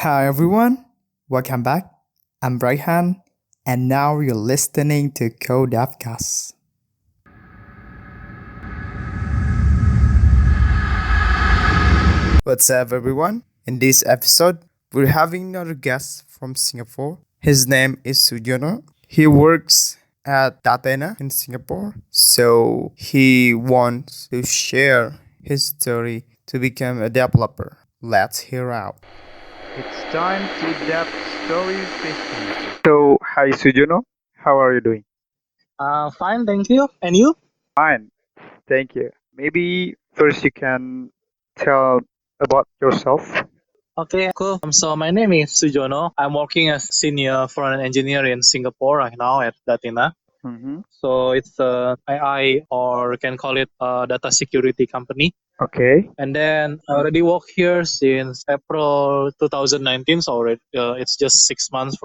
Hi everyone, welcome back. I'm Raihan, and now you're listening to Codevcast. What's up, everyone? In this episode, we're having another guest from Singapore. His name is Su Jono. He works at Dathena in Singapore, so he wants to share his story to become a developer. Let's hear out. It's time to DevStory 15. So, hi Su Jono. How are you doing? Fine, thank you. And you? Fine, thank you. Maybe first you can tell about yourself. Okay, cool. So my name is Su Jono. I'm working as senior front-end engineer in Singapore right now at Dathena. Mm-hmm. So it's a AI, or you can call it a data security company. Okay. And then I already work here since April 2019. So it's just 6 months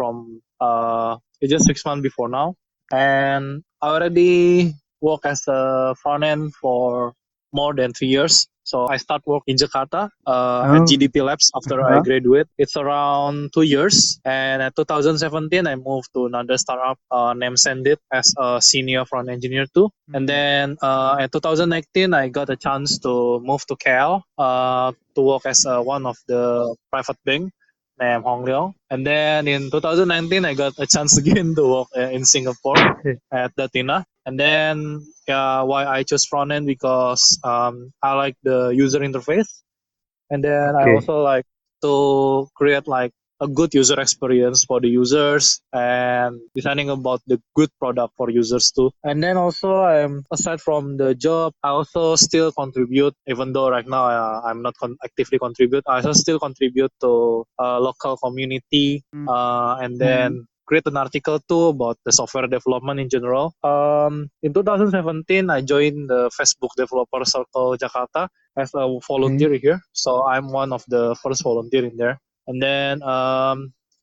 it's just 6 months before now. And I already work as a front end for more than 3 years. So I start work in Jakarta at Oh. GDP Labs after I Uh-huh. graduate. It's around 2 years. And at 2017, I moved to another startup named Sendit as a senior front engineer too. And then in 2019, I got a chance to move to KL to work as one of the private bank named Hong Leong. And then in 2019, I got a chance again to work in Singapore at Dathena. And then why I chose front end because I like the user interface, and then I Okay. also like to create like a good user experience for the users and designing about the good product for users too. And then also aside from the job, I also still contribute, even though right now I'm not actively contribute. I also still contribute to local community and then create an article too about the software development in general. In 2017, I joined the Facebook Developer Circle Jakarta as a Okay. volunteer here. So I'm one of the first volunteer in there. And then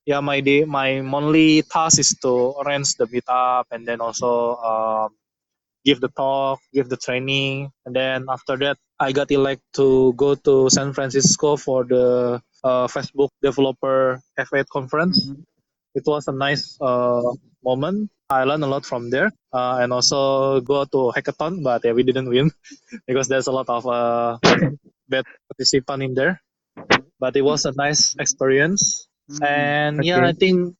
yeah, my monthly task is to arrange the meetup and then also give the talk, give the training, and then after that I got elected to go to San Francisco for the Facebook Developer F8 conference. Mm-hmm. It was a nice moment. I learned a lot from there, and also go to hackathon, but yeah, we didn't win because there's a lot of bad participant in there. But it was a nice experience, and yeah, I Okay. think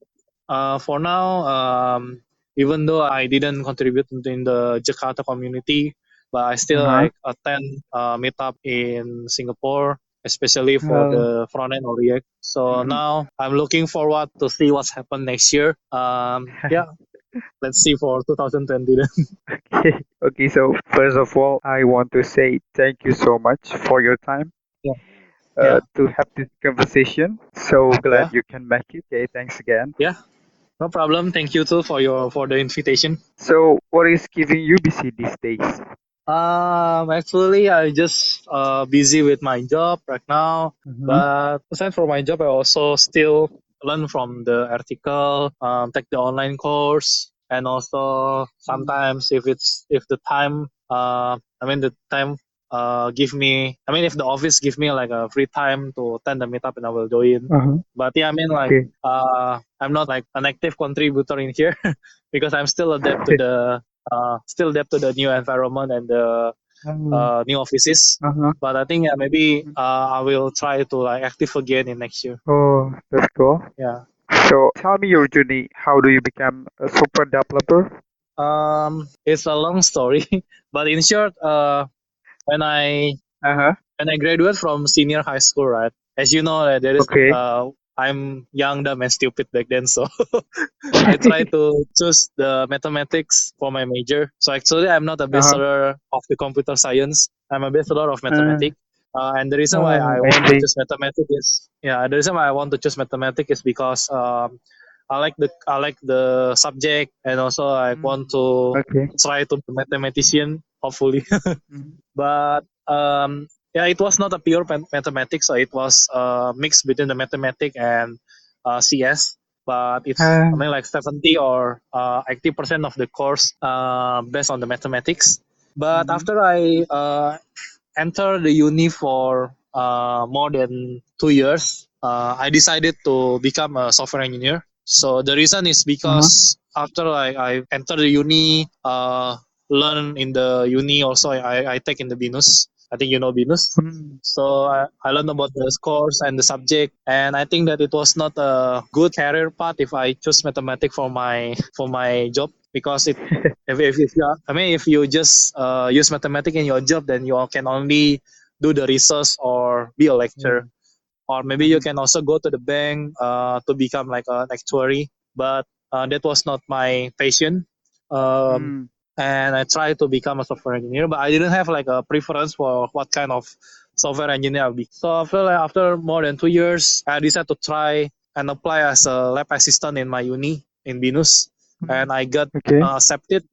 for now, even though I didn't contribute in the Jakarta community, but I still Uh-huh. like attend meetup in Singapore, especially for Oh. the front end or React. So Mhm. now I'm looking forward to see what's happened next year. Yeah, let's see for 2020 then. Okay. Okay. So first of all, I want to say thank you so much for your time Yeah, yeah, to have this conversation. So glad yeah, you can make it. Okay. Thanks again. yeah. No problem. Thank you too for the invitation. So what is keeping you busy these days? Actually, I just busy with my job right now. Mm-hmm. But aside from my job, I also still learn from the article, take the online course, and also sometimes if the time, the time give me, if the office give me like a free time to attend the meetup, and I will join. Uh-huh. But yeah, Okay. I'm not like an active contributor in here because I'm still adapt to the new environment and the Um, new offices. uh-huh. But I think maybe I will try to like active again in next year. Oh, that's cool. Yeah. So tell me your journey. How do you become a super developer? It's a long story, but in short, when I Uh-huh. when I graduate from senior high school, right? As you know, there is Okay. I'm young, dumb, and stupid back then, so I try to choose the mathematics for my major. So actually, I'm not a Uh-huh. bachelor of the computer science. I'm a bachelor of mathematics. And the reason why I I want to see. choose mathematics is the reason why I want to choose mathematics is because I like the subject, and also I want to Okay. try to be a mathematician, hopefully. Mhm. But yeah, it was not a pure mathematics, so it was a mix between the mathematics and CS. But it's Uh, I mean like 70 or 80% of the course based on the mathematics. But mhm. after I entered the uni for more than 2 years, I decided to become a software engineer. So the reason is Uh-huh. because after I enter the uni, learn in the uni also I take in the BINUS. I think you know BINUS. Mm. So I learned about the course and the subject, and I think that it was not a good career path if I choose mathematics for my job because it if you I mean if you just use mathematics in your job, then you can only do the research or be a lecturer, Yeah. or maybe you Mm. can also go to the bank to become like an actuary, but that was not my passion. um, Mm. and I tried to become a software engineer, but I didn't have like a preference for what kind of software engineer I'll be. So after more than 2 years, I decided to try and apply as a lab assistant in my uni in BINUS, Mm. and I got Okay. accepted.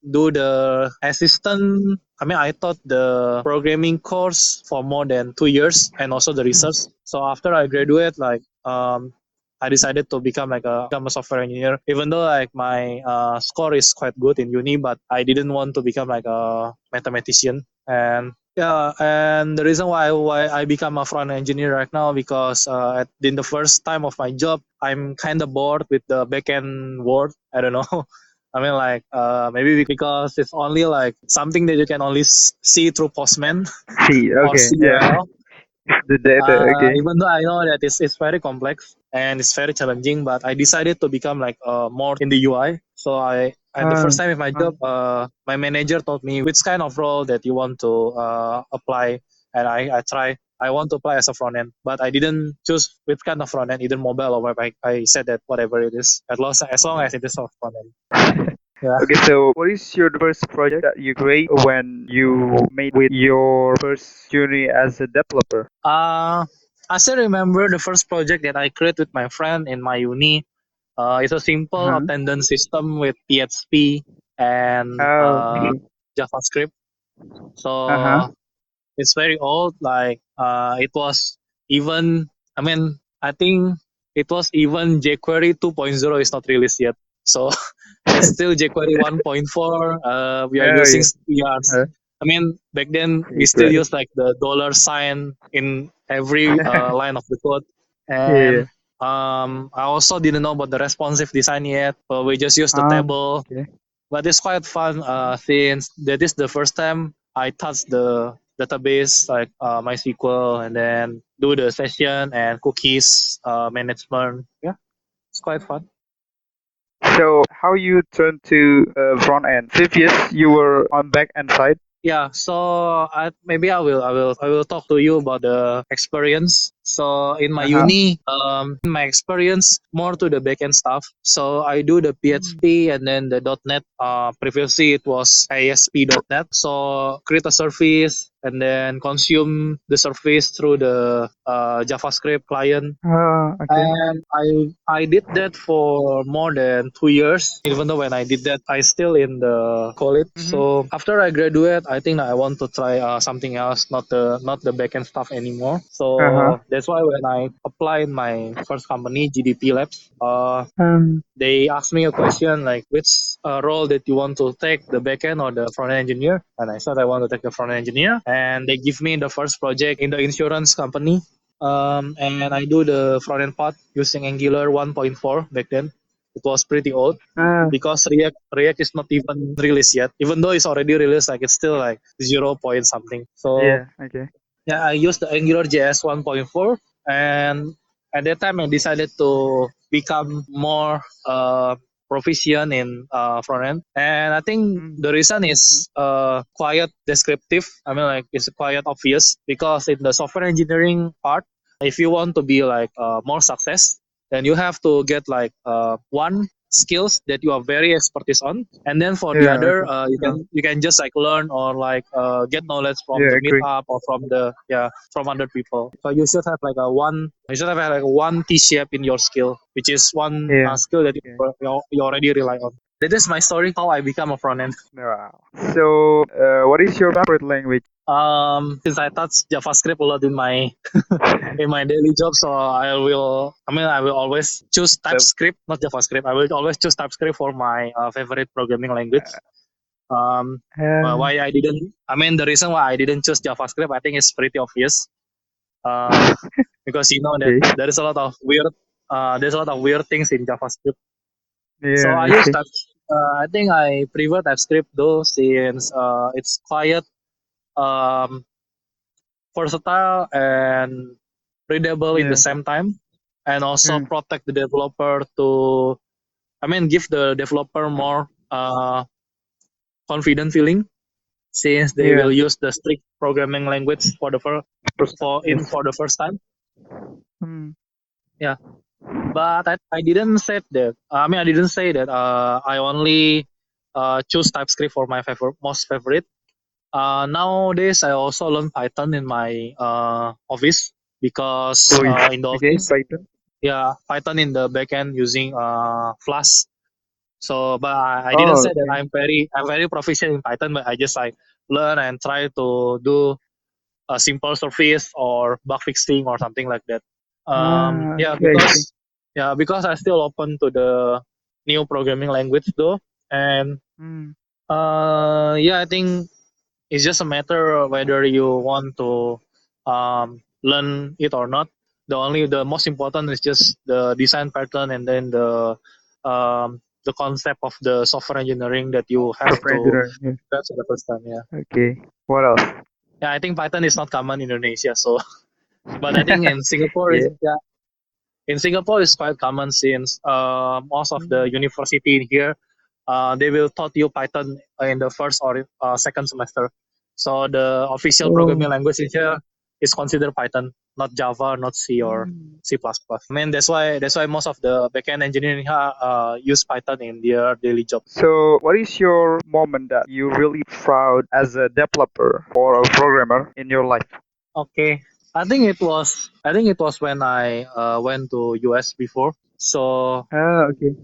Do the assistant. I mean, I taught the programming course for more than 2 years, and also the research. So after I Mm-hmm. graduate, I decided to become a software engineer. Even though like my score is quite good in uni, but I didn't want to become like a mathematician. And yeah, and the reason why I become a front engineer right now because in the first time of my job, I'm kind of bored with the backend world. I don't know. I mean, like maybe because it's only like something that you can only see through Postman See. or Okay. Yeah. CUL. The data. Okay. Even though I know that it's very complex and it's very challenging, but I decided to become like more in the UI. So I at the first Um. time in my job, Um. my manager told me which kind of role that you want to apply, and I try. I want to apply as a front end, but I didn't choose which kind of front end, either mobile or web. I said that whatever it is, as long as it is a front end. Yeah. Okay. So, what is your first project that you create when you made with your first journey as a developer? I still remember the first project that I created with my friend in my uni. It's a simple Uh-huh. attendance system with PHP and Oh. JavaScript. Uh-huh. So it's very old. Like it was even. I mean, I think it was even jQuery 2.0 is not released yet. So it's still jQuery 1.4. We are Oh using yeah. we are. Uh, I mean, back then we still Great. use like the dollar sign in every line of the code, Yeah. and I also didn't know about the responsive design yet. But we just use the table, Okay. but it's quite fun since that is the first time I touched the database like MySQL, and then do the session and cookies management. Yeah, it's quite fun. So, how you turn to front end? Previous, you were on back end side. Yeah, so maybe I will talk to you about the experience. So in my Uh-huh. uni, in my experience more to the backend stuff. So I do the Mm. PHP and then the .NET. Previously it was ASP.NET. So create a service and then consume the service through the JavaScript client, Okay. and I did that for more than 2 years. Even though when I did that, I still in the college. Mm-hmm. So after I graduate, I think I want to try something else, not the backend stuff anymore. Uh-huh. So that's why when I applied my first company, GDP Labs, Um. they asked me a question like which role that you want to take, the backend or the front end engineer, and I said I want to take the front end engineer, and they give me the first project in the insurance company, and I do the front end part using Angular 1.4 back then. It was pretty old Uh, because React is not even released yet, even though it's already released, like it's still like 0 point something. So yeah. Okay. yeah, I used the Angular JS 1.4, and at that time I decided to become more proficient in front end. And I think Mm. the reason Mm-hmm. is quite descriptive. I mean, like it's quite obvious because in the software engineering part, if you want to be like more success, then you have to get like one skills that you are very expertise on, and then for the Yeah. other Okay. you can just like learn or like get knowledge from Yeah. the Agree. meetup or from the from other people. So you should have like a one you should have like one T shape in your skill, which is one Yeah. skill that Okay. you already rely on. That is my story how I become a front end. Wow. So, what is your favorite language? Since I touch JavaScript a lot in my in my daily job, so I will always choose The TypeScript, not JavaScript. I will always choose TypeScript for my favorite programming language. Um, uh, why I didn't? I mean, the reason why I didn't choose JavaScript, I think it's pretty obvious. Uh, because you know that Okay. there's a lot of weird things in JavaScript. So Yeah, I I use see. that. I think I prefer TypeScript though, since it's quiet, um, versatile, and readable in the Yeah. same time, and also Mm. protect the developer to, I mean, give the developer more confident feeling, since they will Yeah. use the strict programming language for the First time. Yes. for the first time. Mm. Yeah, but I didn't say that. I mean, I didn't say that. I only choose TypeScript for my most favorite. Nowadays, I also learn Python in my office, because Oh, yeah. in the Okay. office, Python. yeah, Python in the backend using Flask. So, but I didn't Oh, say that okay. I'm very proficient in Python, but I just like learn and try to do a simple service or bug fixing or something like that. Ah, I Yeah, see. I see. because I still open to the new programming language though, and Mm. yeah, I think it's just a matter of whether you want to learn it or not. The most important is just the design pattern, and then the concept of the software engineering that you have Software to engineering. Yeah. grasp at the first time. Yeah, Okay. What else? yeah. I think Python is not common in Indonesia, so but I think in Singapore Yeah. is, yeah, in Singapore is quite common, since most of the Mm. university in here, they will taught you Python in the first or second semester. So the official Oh. programming language in here is considered Python, not Java, not C or Mm. C++. I mean, that's why most of the backend engineering here use Python in their daily job. So, what is your moment that you really proud as a developer or a programmer in your life? Okay, I think it was when I went to US before. So Ah, okay.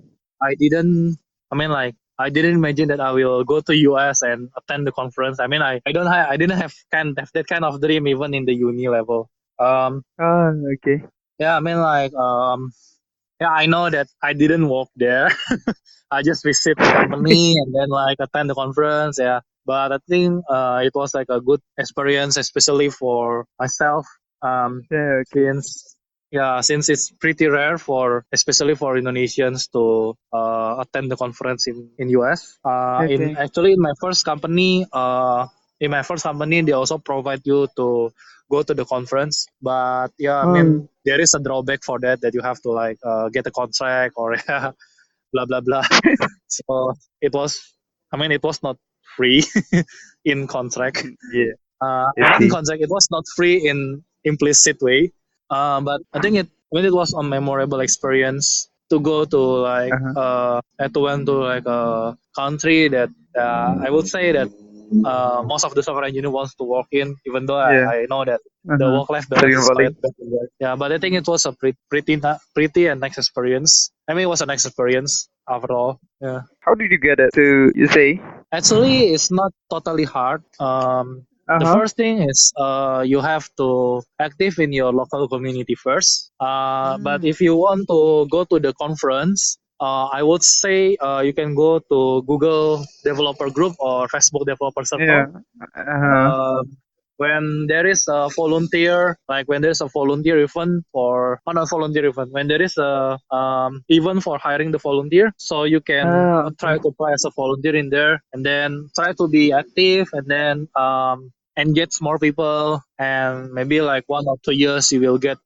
I didn't. I mean, like, I didn't imagine that I will go to US and attend the conference. I mean, I didn't have that kind of dream even in the uni level. Um, Ah, okay. yeah, I mean, like, yeah, I know that I didn't work there. I just visit the company and then like attend the conference. Yeah, but I think it was like a good experience, especially for myself. Yeah, okay. Since Yeah, since it's pretty rare for, especially for Indonesians, to attend the conference in US. In Okay. actually in my first company, they also provide you to go to the conference. But yeah, I Oh. mean, there is a drawback for that, that you have to like get a contract or blah blah blah. So it was, I mean, it was not free in contract. Yeah, I Not in see. contract. It was not free in implicit way. But I think it was a memorable experience to go to like Uh-huh. to went to like a country that I would say that most of the software engineer wants to work in, even though Yeah. I know that the Uh-huh. work life balance Silicon is quite Valley. bad there. Yeah, but I think it was a pretty and nice experience. I mean, it was a nice experience overall. Yeah. How did you get it to, you say? Actually, it's not totally hard. The Uh-huh. first thing is you have to active in your local community first. But Mm. if you want to go to the conference, I would say you can go to Google Developer Group or Facebook Developer Yeah. Circle. Uh-huh. Um, when there is a volunteer, like when there's a volunteer event for, oh, not volunteer event, when there is a event for hiring the volunteer, so you can Ah, try okay. to apply as a volunteer in there, and then try to be active, and then engage more people, and maybe like 1 or 2 years you will get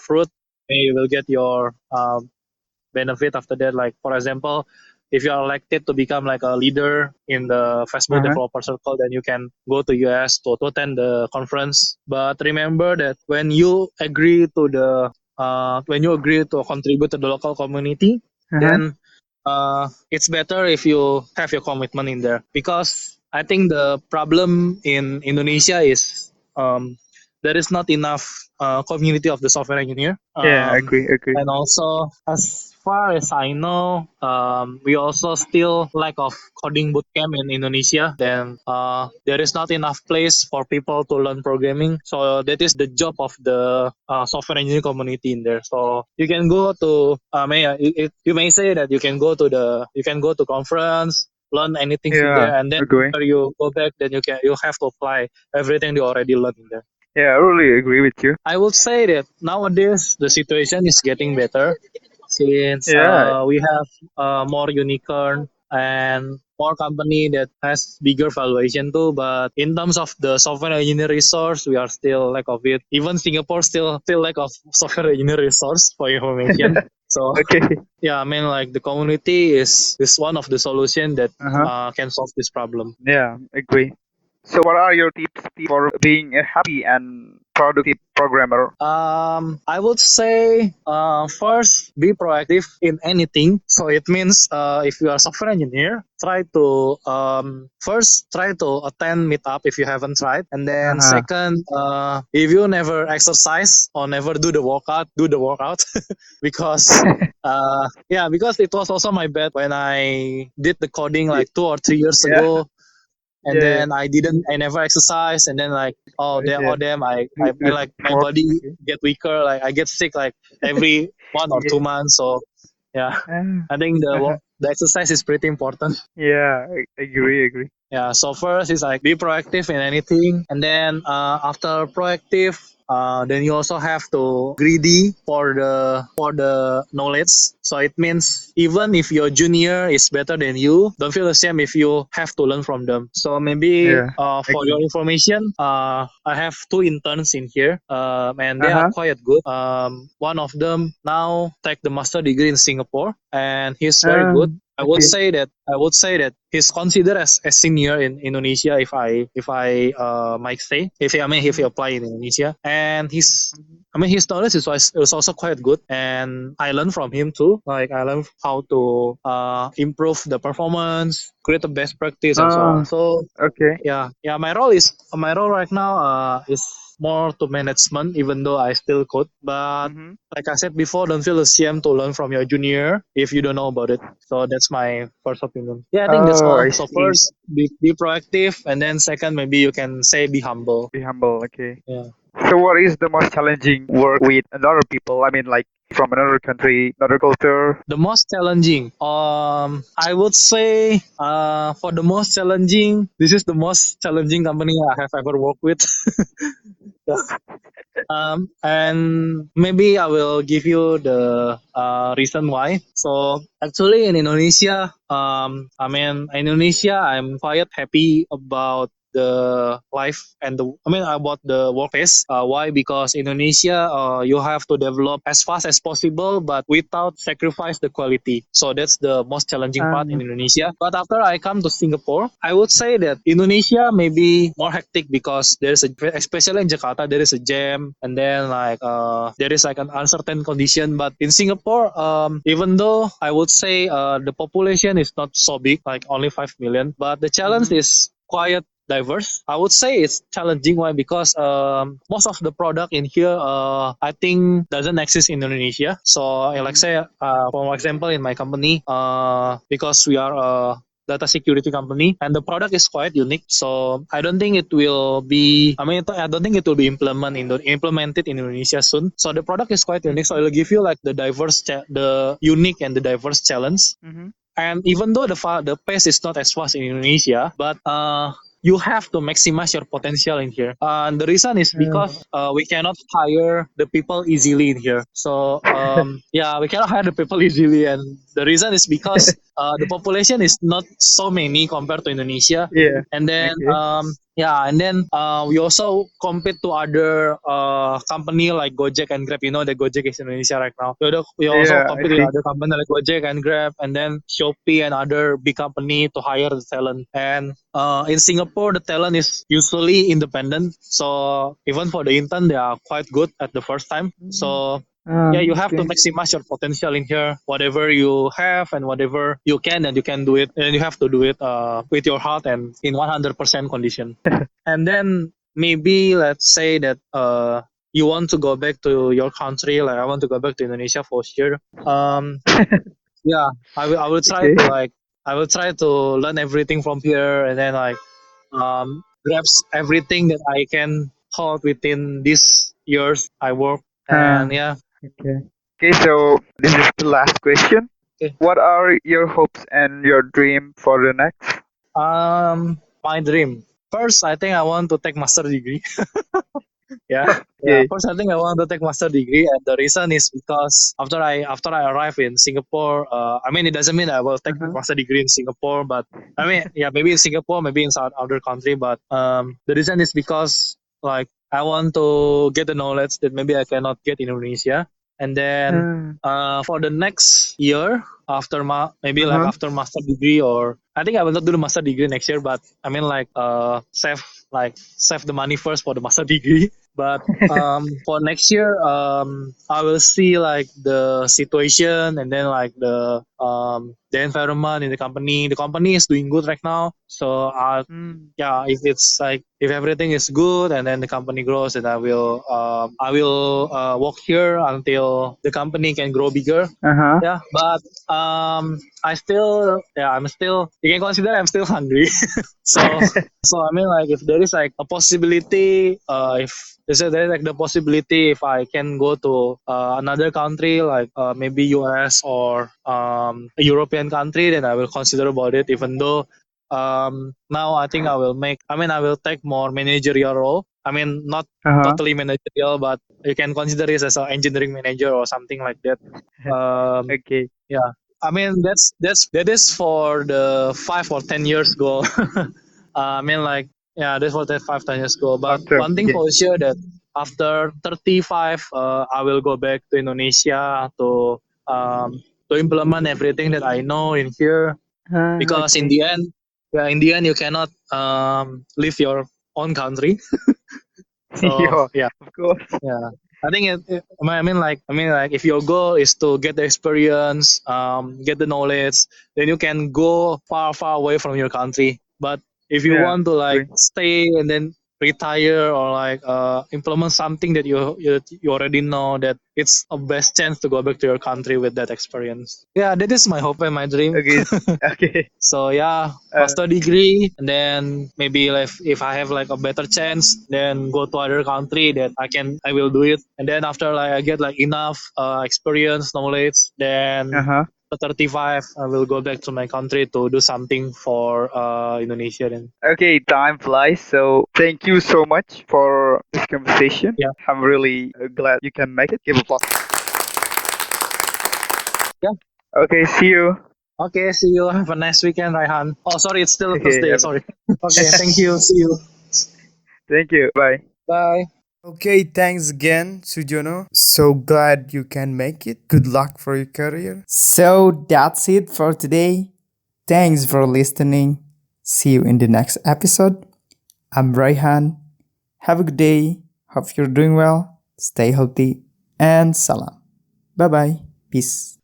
fruit. And you will get your benefit after that. Like for example, if you are elected to become like a leader in the Facebook Uh-huh. developer circle, then you can go to US to attend the conference. But remember that when you agree to contribute to the local community, Uh-huh. then it's better if you have your commitment in there, because I think the problem in Indonesia is there is not enough community of the software engineer. Yeah, agree, agree. And also, as far as I know, we also still lack of coding bootcamp in Indonesia. Then there is not enough place for people to learn programming. So that is the job of the software engineering community in there. So you can go to, you may say that you can go to conference, learn anything in Yeah, there, and then agree. after you go back, then you have to apply everything you already learned in there. Yeah, I really agree with you. I would say that nowadays the situation is getting better since Yeah. we have more unicorn and more company that has bigger valuation too. But in terms of the software engineer resource, we are still lack of it. Even Singapore still lack of software engineer resource for information. So Okay. yeah, I mean like the community is one of the solution that Uh-huh. can solve this problem. Yeah, agree. So what are your tips for being a happy and productive programmer? I would say first be proactive in anything. So it means if you are a software engineer, try to first try to attend meetup if you haven't tried, and then Uh-huh. second, if you never exercise or never do the workout, do the workout because yeah, because it was also my bad when I did the coding Y- like 2 or 3 years yeah, ago, and yeah, yeah. then I never exercise, and then like Yeah. damn, I feel Not like my sport. body Okay. get weaker, like I get sick like every one or Yeah. 2 months. So yeah, Ah, I think uh-huh. the exercise is pretty important. Yeah, I agree, agree. Yeah, so first is like be proactive in anything, and then after proactive, then you also have to greedy for the knowledge. So it means even if your junior is better than you, don't feel the same if you have to learn from them. So maybe Yeah, for your agree. information, I have two interns in here, and they are Uh-huh. quite good. One of them now take the master degree in Singapore, and he's very good. Okay. I would say that he's considered as a senior in Indonesia if I might say if he Mm-hmm. apply in Indonesia, and Mm-hmm. his knowledge is also quite good, and I learned from him too. Like I learned how to improve the performance, create the best practice, and so on. So Okay. yeah, my role right now is more to management, even though I still code. But Mm-hmm. like I said before, don't feel ashamed to learn from your junior if you don't know about it. So that's my first opinion. Yeah, I think that's Oh, all. I So see. first, be proactive, and then second, maybe you can say be humble. Be humble. Okay. Yeah. So, what is the most challenging work with another people? I mean, like from another country, another culture. The most challenging, I would say, for the most challenging, this is the most challenging company I have ever worked with. Yeah. And maybe I will give you the reason why. So actually in Indonesia, I'm quite happy about the life and about the workplace. Why? Because Indonesia, you have to develop as fast as possible, but without sacrifice the quality. So that's the most challenging part in Um, Indonesia. But after I come to Singapore, I would say that Indonesia may be more hectic because especially in Jakarta, there is a jam, and then like there is like an uncertain condition. But in Singapore, even though I would say the population is not so big, like only 5 million, but the challenge mhm. is quite diverse. I would say it's challenging. Why? Because most of the product in here, I think doesn't exist in Indonesia. So like Mhm. say, for example, in my company, because we are a data security company and the product is quite unique, so I don't think it will be I don't think it will be implemented in Indonesia soon. So the product is quite unique, so Mhm. it'll give you like the unique and the diverse challenge. Mhm. And even though the pace is not as fast in Indonesia, but you have to maximize your potential in here. And the reason is because we cannot hire the people easily in here. So yeah, we cannot hire the people easily, and the reason is because the population is not so many compared to Indonesia. Yeah. And then Okay. we also compete to other company like Gojek and Grab. You know that Gojek is in Indonesia right now. We also Yeah, I compete with see. other company like Gojek and Grab, and then Shopee and other big company to hire the talent. And in Singapore, the talent is usually independent. So even for the intern, they are quite good at the first time. Mhm. So yeah, you have to Okay. maximize your potential in here. Whatever you have and whatever you can, and you can do it, and you have to do it with your heart and in 100% condition. And then maybe let's say that you want to go back to your country, like I want to go back to Indonesia for sure. Um, yeah, I will try Okay. to I will try to learn everything from here, and then like grasp everything that I can hold within these years I work. Uh, And yeah, okay. Okay, so this is the last question. okay. What are your hopes and your dream for the next? My dream. First, I think I want to take master degree. Yeah. Yeah, Okay. first I think I want to take master degree, and the reason is because after I arrive in Singapore, I mean it doesn't mean I will take Uh-huh. master degree in Singapore, but I mean yeah maybe in Singapore, maybe in some other country, but the reason is because like I want to get the knowledge that maybe I cannot get in Indonesia, and then for the next year after maybe like Uh-huh. after master degree, or I think I will not do the master degree next year, but I mean like save the money first for the master degree. But for next year, I will see like the situation, and then like the environment in the company. The company is doing good right now, so Mm. yeah, if it's like if everything is good and then the company grows, then I will work here until the company can grow bigger. Uh-huh. Yeah, but I'm still, you can consider I'm still hungry. so I mean like if there is like a possibility, if there's like the possibility if I can go to another country like maybe US or a European country, then I will consider about it, even though now I think I will take more managerial role. I mean not Uh-huh. totally managerial, but you can consider it as an engineering manager or something like that. um Okay. yeah, I mean that is for the 5 or 10 years goal. I mean like yeah, that's for that 5 10 years goal. But Long term. one thing Okay. for sure that after 35, I will go back to Indonesia to implement everything that I know in here, because in Okay. the end, yeah, in the end you cannot leave your own country. So Yeah, yeah, of course. yeah, I think I mean like if your goal is to get the experience, get the knowledge, then you can go far away from your country. But if you Yeah, want to like agree. stay and then retire, or like implement something that you already know, that it's a best chance to go back to your country with that experience. Yeah, that is my hope and my dream. Okay. Okay. So yeah, Uh, master degree, and then maybe like if I have like a better chance, then go to other country that I will do it. And then after like I get like enough experience, knowledge, then uh-huh. at 35 I will go back to my country to do something for Indonesia. Then Okay, time flies. So thank you so much for this conversation. yeah, I'm really glad you can make it. Give applause. yeah. Okay, see you. Okay, see you. Have a nice weekend, Raihan. Oh, sorry, it's still Okay, Thursday. Sorry. Okay, thank you. See you. thank you. Bye. Bye. Okay, thanks again, Su Jono. So glad you can make it. Good luck for your career. So that's it for today. Thanks for listening. See you in the next episode. I'm Raihan. Have a good day. Hope you're doing well. Stay healthy and salam. Bye bye. Peace.